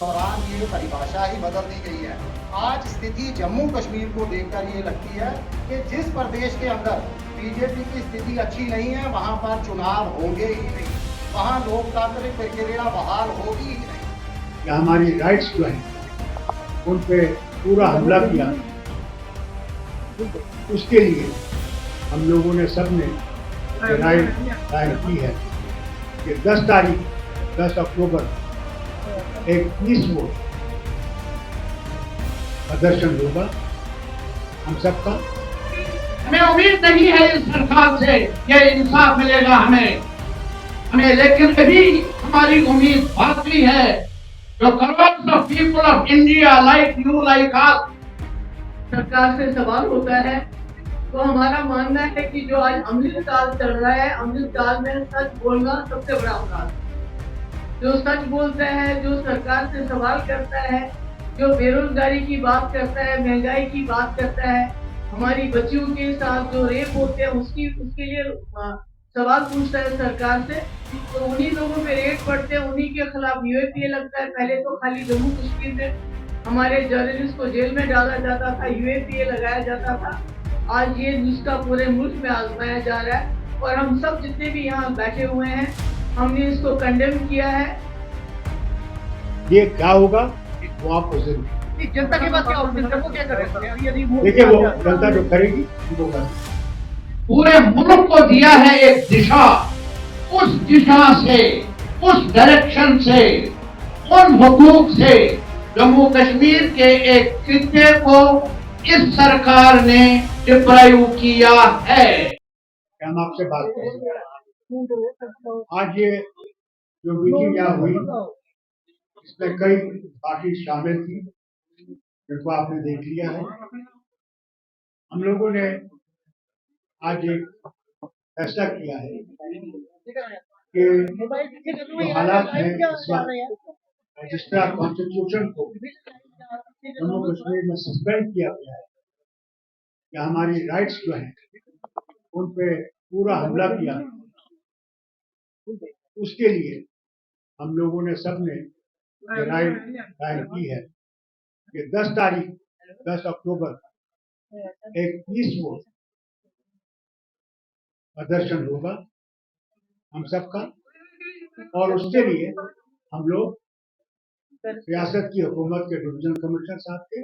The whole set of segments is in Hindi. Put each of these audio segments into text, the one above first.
दौरान ये परिभाषा ही बदल दी गई है। आज स्थिति जम्मू कश्मीर को देखकर ये लगती है कि जिस प्रदेश के अंदर बीजेपी की स्थिति अच्छी नहीं है, वहां पर चुनाव होंगे ही नहीं, वहां लोकतांत्रिक प्रक्रिया बहाल होगी ही नहीं। हमारी राइट्स जो है उन पे पूरा हमला किया, उसके लिए हम लोगों ने सबने राय दायर की है कि 10 अक्टूबर एक पीसफुल प्रदर्शन होगा हम सबका। हमें उम्मीद नहीं है इस सरकार से ये इंसाफ मिलेगा हमें लेकिन अभी हमारी उम्मीद बाकी है। जो crore of people of India like you like us सरकार से सवाल होता है, तो हमारा मानना है कि जो आज अमृतकाल चल रहा है, अमृतकाल में सच बोलना सबसे बड़ा अपराध है। जो सच बोलता है, जो सरकार से सवाल करता है, जो बेरोजगारी की बात करता है, महंगाई की बात करता है, हमारी बच्चियों के साथ जो रेप होते हैं उसके लिए सवाल पूछता है सरकार से, तो उन्हीं लोगों पे रेट पड़ते हैं, उन्हीं के खिलाफ यूएपीए लगता है। पहले तो खाली जम्मू कश्मीर में हमारे जर्नलिस्ट को जेल में डाला जाता था, यूएपीए लगाया जाता था। आज ये नुस्खा पूरे मुल्क में आजमाया जा रहा है और हम सब जितने भी यहाँ बैठे हुए हैं, हमने इसको कंडेम किया है। ये क्या होगा वो आप उस दिन जनता के पास क्या ऑप्शन, वो क्या करें? यदि वो देखिए, वो जनता जो करेगी वो करेगी। पूरे मुल्क को दिया है एक दिशा, उस दिशा से, उस डायरेक्शन से, उन हुकूक से जम्मू कश्मीर के एक खित्ते को इस सरकार ने डिप्राइव किया है। हम आपसे बात करेंगे। आज ये जो मीटिंग यहाँ हुई, इसमें कई पार्टी शामिल थी जिनको आपने देख लिया है। हम लोगों ने आज एक फैसला किया है कि जो हालात हैं इस वक्त, जिस तरह कॉन्स्टिट्यूशन को जम्मू कश्मीर में सस्पेंड किया गया है, कि हमारी राइट्स जो हैं उन पे पूरा हमला किया, उसके लिए हम लोगों ने सबने राय दायर की है कि 10 अक्टूबर एक पीसफुल प्रदर्शन होगा हम सबका, और उसके लिए हम लोग रियासत की हुकूमत के डिवीजन कमिश्नर साहब के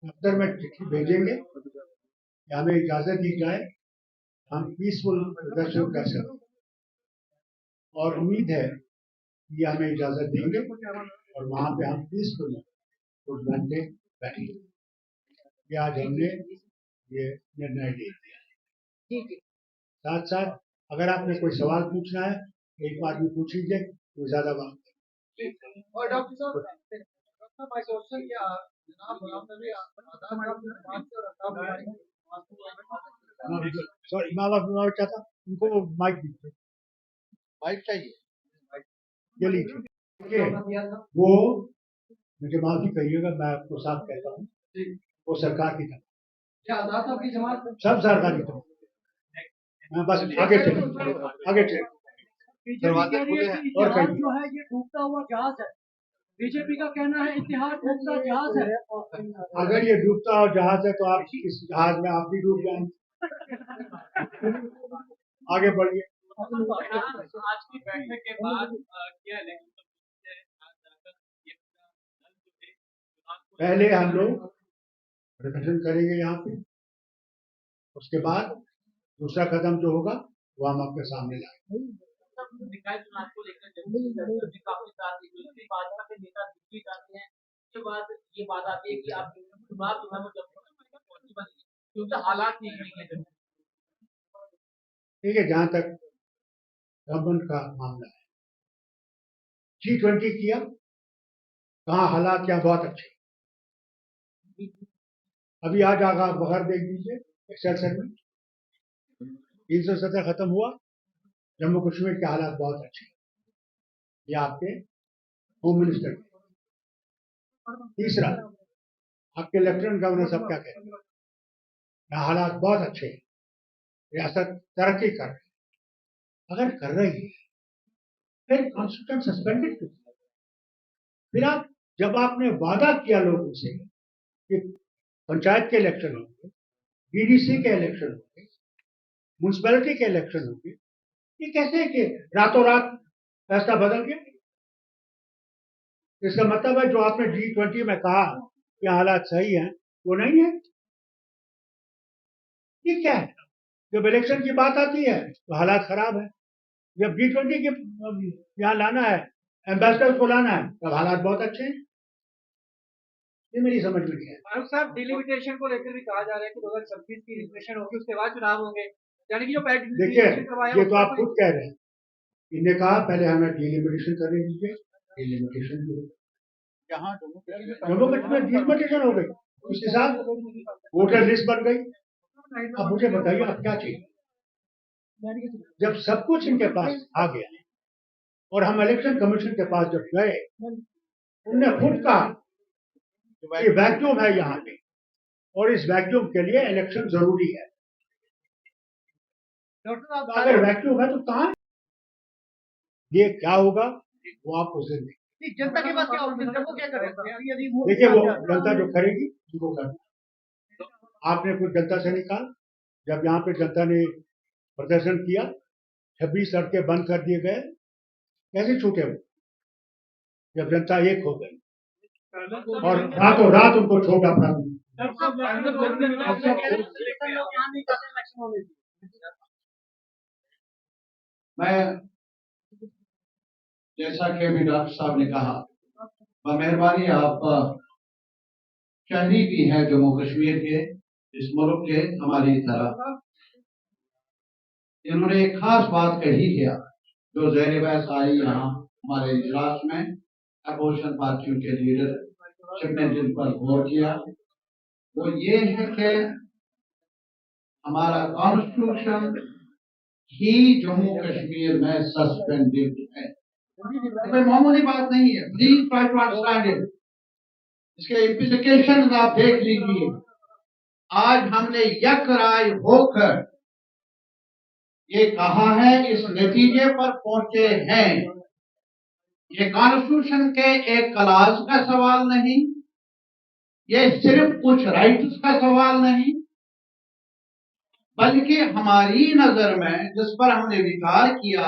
दफ्तर में चिट्ठी भेजेंगे कि हमें इजाजत दी जाए, हम पीसफुल प्रदर्शन कर सकें, और उम्मीद है कि हमें इजाजत देंगे और वहां पे हम पीसफुल कुछ घंटे बैठेंगे। ये आज हमने ये निर्णय ले लिया। साथ साथ अगर आपने कोई सवाल पूछना है, एक बार भी पूछ लीजिए, तो ज्यादा बात। और डॉक्टर साहब माय क्वेश्चन क्या सॉरी, मैं चाहता उनको माइक दीजिए, माइक चाहिए। ये लीजिए। वो मुझे माफी कहिएगा, मैं आपको साफ कहता हूँ, वो सरकार की तरफ, सब सरकार की तरफ। मैं बस आगे चले दरवाजे खुले हैं। और इतिहास कहिए। जो है ये डूबता हुआ जहाज है। बीजेपी का कहना है इतिहास डूबता जहाज है। अगर ये डूबता हुआ जहाज है तो आप इस जहाज में आप भी डूब जाएंगे। आगे बढ़िए। आज की बैठक के बाद क्या इलेक्शन पहले हम लोग प्रदर्शन करेंगे यहाँ पे, उसके बाद दूसरा कदम जो होगा वो हम आपके सामने लाएंगे। निकाय चुनाव को लेकर काफी सारी भाजपा के नेता दिल्ली जाते हैं, उसके बाद ये बात आती है कि आप चुनाव जो है वो जब क्योंकि हालात नहीं है। ठीक है, जहां तक गवर्नमेंट का मामला है, G20 किया, कहाँ हालात क्या बहुत अच्छे। अभी आज आगा बगैर देख दीजिए एक्सेल सेगमेंट 317 खत्म हुआ, जम्मू कश्मीर के हालात बहुत अच्छे। ये आपके होम मिनिस्टर। तीसरा, आपके लेफ्टिनेंट गवर्नर सब क्या कहते हैं, यहाँ हालात बहुत अच्छे हैं, रियासत तरक्की कर रही है। अगर कर रही है फिर कॉन्स्टिट्यूशन सस्पेंडेड क्यों? फिर आप जब आपने वादा किया लोगों से कि पंचायत के इलेक्शन होंगे, डीडीसी के इलेक्शन होंगे, म्यूनसिपैलिटी के इलेक्शन होंगे, ये कैसे कि रातों रात फैसला बदल गया? इसका मतलब है जो आपने G20 में कहा कि हालात सही हैं, वो नहीं है। ये क्या है? जब इलेक्शन की बात आती है तो हालात खराब है, जब G20 के यहाँ लाना है, एम्बेसडर को लाना है, तब हालात बहुत अच्छे हैं। ये मेरी समझ में नहीं है। फारूक साहब, डिलिमिटेशन को लेकर भी कहा जा रहा है कि 2026 की रिजर्वेशन होगी, उसके बाद चुनाव होंगे, यानी कि जो देखिए, ये तो आप खुद कह रहे हैं। इन्हें कहा पहले हमें डिलिमिटेशन करने दीजिए, डिलिमिटेशन जम्मू कश्मीर डिलिमिटेशन हो गई, उसके साथ वोटर लिस्ट बन गई। अब मुझे बताइए आप क्या चाहिए? जब सब कुछ इनके पास आ गया और हम इलेक्शन कमीशन के पास जब गए, उनने खुद कहा कि वैक्यूम है यहाँ पे और इस वैक्यूम के लिए इलेक्शन जरूरी है। तो अगर वैक्यूम है तो कहाँ है? ये क्या होगा वो आप उस दिन देखें। जनता के पास क्या ऑप्शन है, वो क्या करें? देखिए, वो जनता जो करेगी उनको करना। आपने कुछ जनता से नहीं कहा? जब यहाँ पे जनता ने प्रदर्शन किया, 26 सड़कें बंद कर दिए गए, कैसे छूटे वो? जब जनता एक हो गई और रातों रात उनको छोटा अपराध। मैं, जैसा कि अभी डॉक्टर साहब ने कहा, मेहरबानी आप शहरी भी हैं जम्मू कश्मीर के, इस मुल्क के हमारी तरह, इन्होंने एक खास बात कही है जो ज़ेर बहस आई यहाँ हमारे इजलास में, अपोजिशन पार्टियों के लीडरशिप ने जिन पर गौर किया, वो ये है कि हमारा कॉन्स्टिट्यूशन ही जम्मू कश्मीर में सस्पेंडेड है। कोई मामूली बात नहीं है, please try to understand it. इसके इम्प्लीकेशन आप देख लीजिए। आज हमने यक राय होकर ये कहा है, इस नतीजे पर पहुंचे हैं। ये कॉन्स्टिट्यूशन के एक क्लास का सवाल नहीं, ये सिर्फ कुछ राइट्स का सवाल नहीं, बल्कि हमारी नजर में जिस पर हमने विचार किया,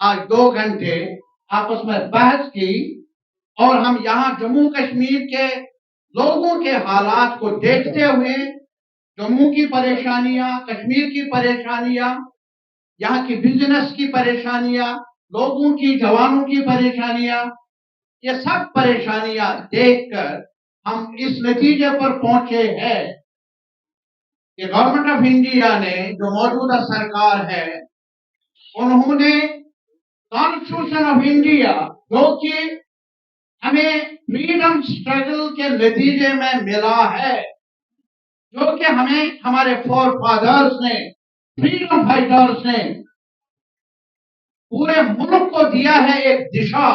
आज 2 घंटे आपस में बहस की और हम यहाँ जम्मू कश्मीर के लोगों के हालात को देखते हुए, जम्मू की परेशानियां, कश्मीर की परेशानियां, यहाँ की बिजनेस की परेशानियां, लोगों की, जवानों की परेशानियां, ये सब परेशानियां देखकर हम इस नतीजे पर पहुंचे हैं कि गवर्नमेंट ऑफ इंडिया ने, जो मौजूदा सरकार है, उन्होंने कॉन्स्टिट्यूशन ऑफ इंडिया, जो कि हमें फ्रीडम स्ट्रगल के नतीजे में मिला है, जो कि हमें हमारे फोर फादर्स ने, फ्रीडम फाइटर्स ने पूरे मुल्क को दिया है एक दिशा,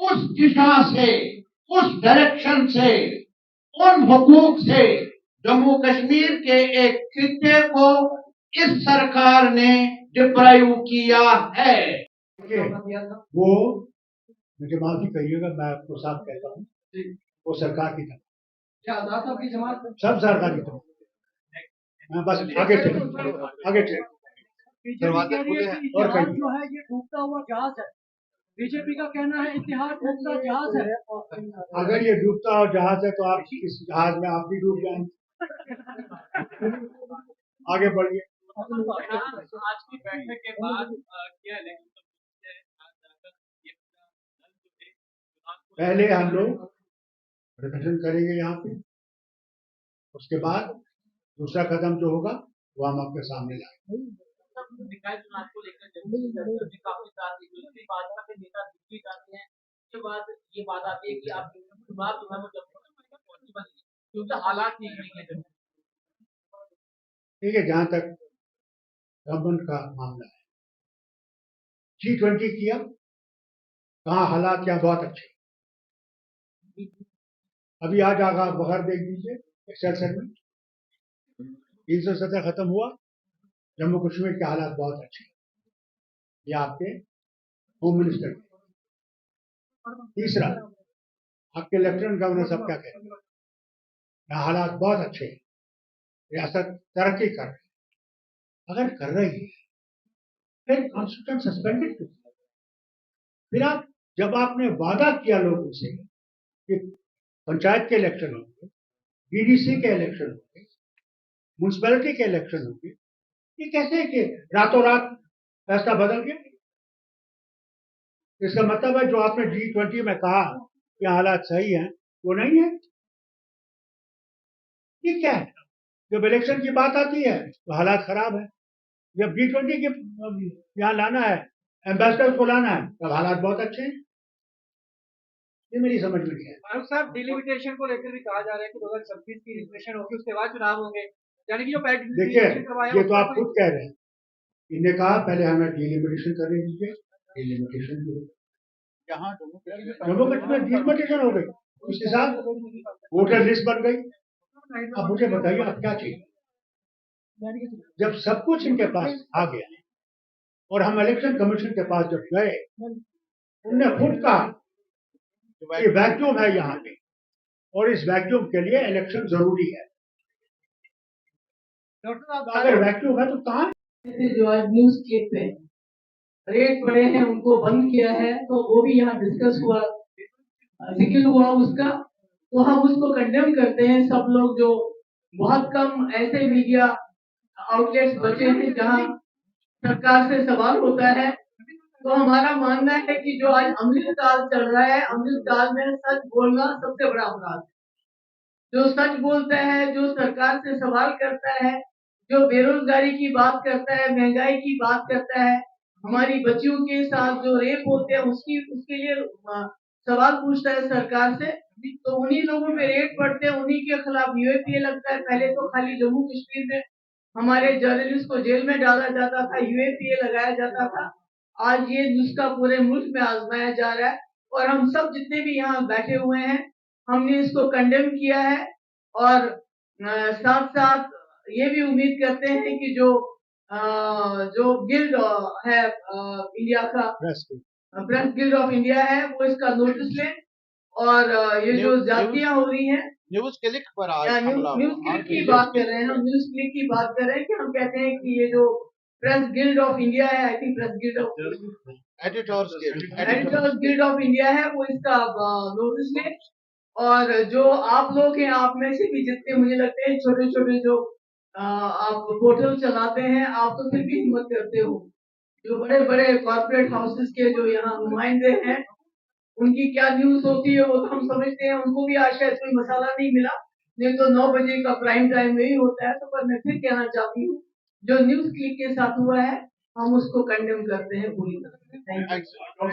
उस दिशा से, उस डायरेक्शन से, उन हुकूक से जम्मू कश्मीर के एक खित्ते को इस सरकार ने डिप्राइव किया है। वो मुझे माफी कहिएगा, मैं आपको साफ कहता हूँ, वो सरकार की तरफ, सब सरकार की तरफ। मैं बस आगे चले बीजेपी कह रही है कि इतिहाद जो है ये डूबता हुआ जहाज है। बीजेपी का कहना है इतिहाद डूबता जहाज है। अगर ये डूबता हुआ जहाज है तो आप इस जहाज में आप भी डूब जाएंगे। आगे बढ़िए। आज की बैठक के बाद क्या पहले हम लोग प्रदर्शन करेंगे यहाँ पे, उसके बाद दूसरा कदम जो होगा वो हम आपके सामने लाएंगे। निकाय चुनाव को लेकर जम्मू में काफी सारी भाजपा के नेता दिल्ली जाते हैं, उसके बाद ये बात आती है कि आप चुनाव जो है वो जम्मू पहुंची बनी, क्योंकि हालात ठीक नहीं है जम्मू। ठीक है, जहां तक गवर्नमेंट का मामला है, G20 किया, कहाँ हालात यहाँ बहुत अच्छे। अभी आज आगा बगैर देख दीजिए, एक्सेल सेगमेंट 317 खत्म हुआ, जम्मू कश्मीर के हालात बहुत अच्छे। ये आपके होम मिनिस्टर। तीसरा, आपके लेफ्टिनेंट गवर्नर सब क्या कहते हैं? यहाँ हालात बहुत अच्छे हैं, रियासत तरक्की कर रही है। अगर कर रही है फिर कॉन्स्टिट्यूशन सस्पेंडेड क्यों? फिर आप जब आपने वादा किया लोगों से कि पंचायत के इलेक्शन होंगे, डीडीसी के इलेक्शन होंगे, म्यूनसिपैलिटी के इलेक्शन होंगे, ये कैसे है कि रातों रात फैसला बदल गया? इसका मतलब है जो आपने G20 में कहा कि हालात सही हैं, वो नहीं है। ये क्या है? जब इलेक्शन की बात आती है तो हालात खराब है, जब G20 के यहाँ लाना है, एम्बेसडर को लाना है, तब हालात बहुत अच्छे हैं। ये मेरी समझ में नहीं है। फारूक साहब, डिलिमिटेशन को लेकर भी कहा जा रहा है कि 2026 की रिजर्वेशन होगी, उसके बाद चुनाव होंगे, यानी कि जो पहले देखिए, डिलिमिटेशन करवाया ये तो आप खुद कह रहे हैं। इन्हें कहा पहले हमें डिलिमिटेशन करने दीजिए, डिलिमिटेशन भी हो गई। जम्मू कश्मीर में डिलिमिटेशन हो गई, उसके साथ वोटर लिस्ट बन गई। अब मुझे बताइए आप क्या चाहिए? जब सब कुछ इनके पास आ गया और हम इलेक्शन कमीशन के पास जब गए, उनने खुद कहा कि वैक्यूम है यहाँ पे और इस वैक्यूम के लिए इलेक्शन जरूरी है। डॉक्टर अगर वैक्यूम है तो कहाँ? जो आज न्यूज क्लिप पे रेट बढ़े हैं उनको बंद किया है, तो वो भी यहाँ डिस्कस हुआ, जिक्र हुआ उसका, तो हम उसको कंडेम करते हैं। सब लोग जो बहुत कम ऐसे मीडिया आउटलेट्स बचे हैं जहाँ सरकार से सवाल होता है, तो हमारा मानना है कि जो आज अमृतकाल चल रहा है, अमृतकाल में सच बोलना सबसे बड़ा अपराध है। जो सच बोलता है, जो सरकार से सवाल करता है, जो बेरोजगारी की बात करता है, महंगाई की बात करता है, हमारी बच्चियों के साथ जो रेप होते हैं उसके लिए सवाल पूछता है सरकार से, तो उन्हीं लोगों पे रेट पड़ते हैं, उन्हीं के खिलाफ यूएपीए लगता है। पहले तो खाली जम्मू कश्मीर में हमारे जर्नलिस्ट को जेल में डाला जाता था, यूएपीए लगाया जाता था। आज ये नुस्खा पूरे मुल्क में आजमाया जा रहा है और हम सब जितने भी यहाँ बैठे हुए हैं, हमने इसको कंडेम किया है और साथ साथ ये भी उम्मीद करते हैं कि जो गिल्ड है इंडिया का, प्रेस गिल्ड ऑफ इंडिया है, वो इसका नोटिस ले और ये जो जातियां हो रही हैं, न्यूज क्लिक पर आज न्यूज क्लिक की बात कर रहे हैं, हम न्यूज क्लिक की बात कर रहे हैं कि हम कहते हैं कि ये जो प्रेस गिल्ड ऑफ इंडिया है, I think press guild of editors guild of India है, वो इसका नोटिस ले। और जो आप लोग हैं, आप में से भी जितने मुझे लगते हैं छोटे छोटे जो आप पोर्टल चलाते हैं, आप तो फिर भी हिम्मत करते हो। जो बड़े बड़े कॉर्पोरेट हाउसेस के जो यहाँ नुमाइंदे हैं, उनकी क्या न्यूज होती है वो तो हम समझते हैं, उनको भी आज शायद कोई मसाला नहीं मिला, नहीं तो 9 बजे का प्राइम टाइम यही होता है। तो पर मैं फिर कहना चाहती हूँ, जो न्यूज क्लिक के साथ हुआ है, हम उसको कंडेम करते हैं पूरी तरह से। Thank you.